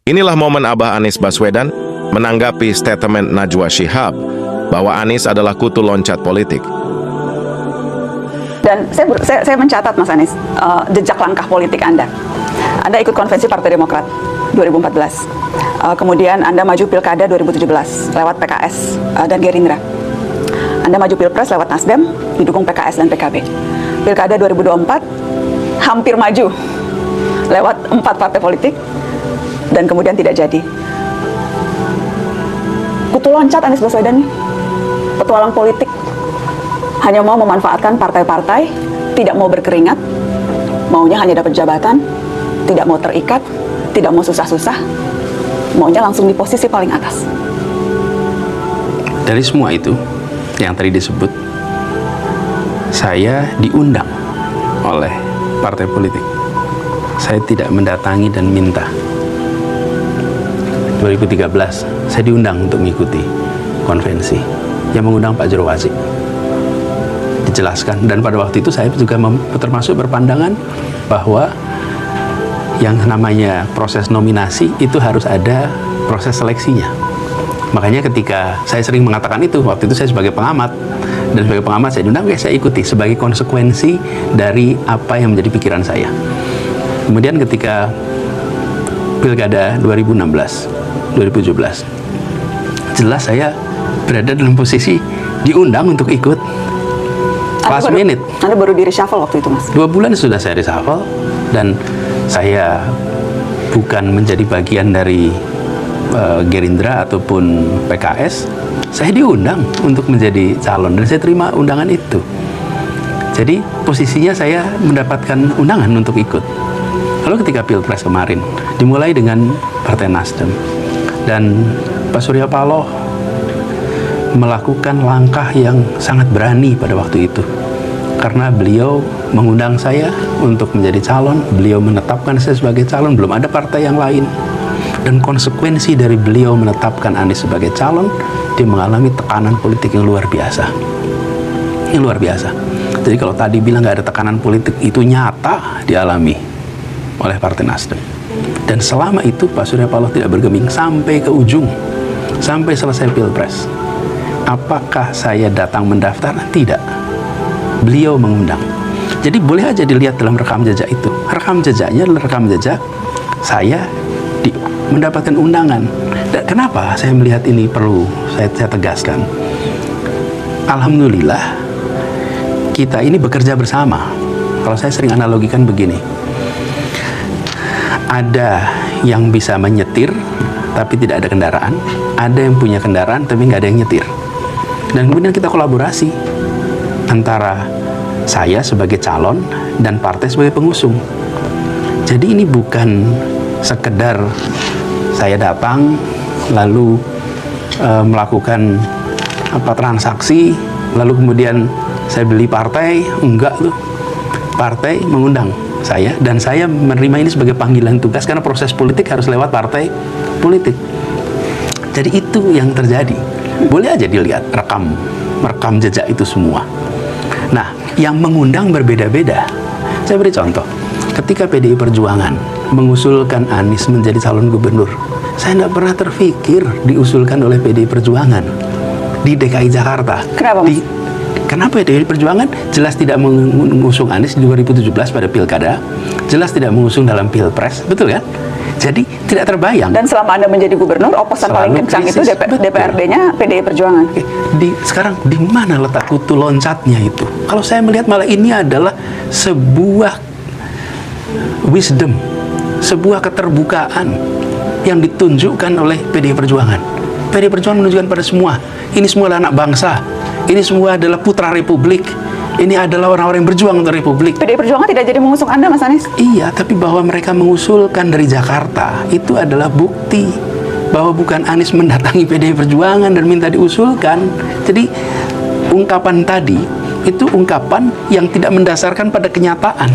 Inilah momen Abah Anies Baswedan menanggapi statement Najwa Shihab bahwa Anies adalah kutu loncat politik. Dan saya mencatat, Mas Anies, jejak langkah politik Anda. Anda ikut konvensi Partai Demokrat 2014. Kemudian Anda maju Pilkada 2017 lewat PKS dan Gerindra. Anda maju Pilpres lewat Nasdem, didukung PKS dan PKB. Pilkada 2024 hampir maju lewat 4 partai politik dan kemudian tidak jadi. Kutu loncat Anies Baswedan nih, petualang politik, hanya mau memanfaatkan partai-partai, tidak mau berkeringat, maunya hanya dapat jabatan, tidak mau terikat, tidak mau susah-susah, maunya langsung di posisi paling atas. Dari semua itu yang tadi disebut, saya diundang oleh partai politik. Saya tidak mendatangi dan minta. 2013 saya diundang untuk mengikuti konvensi yang mengundang Pak Jero Wasik. Dijelaskan, dan pada waktu itu saya juga termasuk berpandangan bahwa yang namanya proses nominasi itu harus ada proses seleksinya. Makanya ketika saya sering mengatakan itu, waktu itu saya sebagai pengamat, dan sebagai pengamat saya diundang, saya ikuti sebagai konsekuensi dari apa yang menjadi pikiran saya. Kemudian ketika Pilkada 2016 2017, jelas saya berada dalam posisi diundang untuk ikut last minute. Anda baru di reshuffle waktu itu, Mas? 2 bulan sudah saya reshuffle, dan saya bukan menjadi bagian dari Gerindra ataupun PKS. Saya diundang untuk menjadi calon, dan saya terima undangan itu. Jadi posisinya saya mendapatkan undangan untuk ikut. Lalu ketika Pilpres kemarin dimulai dengan Partai Nasdem, dan Pak Surya Paloh melakukan langkah yang sangat berani pada waktu itu, karena beliau mengundang saya untuk menjadi calon, beliau menetapkan saya sebagai calon, belum ada partai yang lain. Dan konsekuensi dari beliau menetapkan Anies sebagai calon, dia mengalami tekanan politik yang luar biasa. Yang luar biasa. Jadi kalau tadi bilang nggak ada tekanan politik, itu nyata dialami oleh Partai Nasdem. Dan selama itu Pak Surya Paloh tidak bergeming sampai ke ujung, sampai selesai Pilpres. Apakah saya datang mendaftar? Tidak. Beliau mengundang. Jadi boleh aja dilihat dalam rekam jejak itu. Rekam jejaknya adalah rekam jejak saya mendapatkan undangan. Dan kenapa saya melihat ini perlu saya tegaskan? Alhamdulillah kita ini bekerja bersama. Kalau saya sering analogikan begini, ada yang bisa menyetir tapi tidak ada kendaraan, ada yang punya kendaraan tapi nggak ada yang nyetir. Dan kemudian kita kolaborasi antara saya sebagai calon dan partai sebagai pengusung. Jadi ini bukan sekedar saya datang lalu melakukan transaksi lalu kemudian saya beli partai. Enggak tuh. Partai mengundang saya, dan saya menerima ini sebagai panggilan tugas, karena proses politik harus lewat partai politik. Jadi itu yang terjadi. Boleh aja dilihat rekam jejak itu semua. Nah, yang mengundang berbeda-beda. Saya beri contoh. Ketika PDI Perjuangan mengusulkan Anies menjadi calon gubernur, saya tidak pernah terfikir diusulkan oleh PDI Perjuangan di DKI Jakarta. Kenapa, Mas? Kenapa PDI Perjuangan jelas tidak mengusung Anies di 2017 pada Pilkada, jelas tidak mengusung dalam Pilpres, betul kan? Jadi tidak terbayang. Dan selama Anda menjadi gubernur, oposan paling kencang itu DPRD-nya PDI Perjuangan. Sekarang di mana letak kutu loncatnya itu? Kalau saya melihat malah ini adalah sebuah wisdom, sebuah keterbukaan yang ditunjukkan oleh PDI Perjuangan. PDI Perjuangan menunjukkan pada semua, ini semua adalah anak bangsa, ini semua adalah putra Republik, ini adalah orang-orang yang berjuang untuk Republik. PDI Perjuangan tidak jadi mengusung Anda, Mas Anies? Iya, tapi bahwa mereka mengusulkan dari Jakarta, itu adalah bukti bahwa bukan Anies mendatangi PDI Perjuangan dan minta diusulkan. Jadi ungkapan tadi itu ungkapan yang tidak mendasarkan pada kenyataan,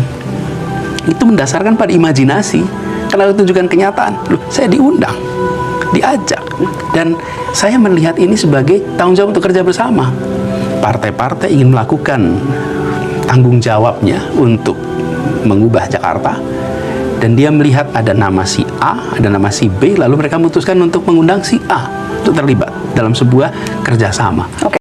itu mendasarkan pada imajinasi. Karena itu tunjukkan kenyataan. Loh, saya diundang, diajak, dan saya melihat ini sebagai tanggung jawab untuk kerja bersama. Partai-partai ingin melakukan tanggung jawabnya untuk mengubah Jakarta, dan dia melihat ada nama si A, ada nama si B, lalu mereka memutuskan untuk mengundang si A untuk terlibat dalam sebuah kerjasama. Oke.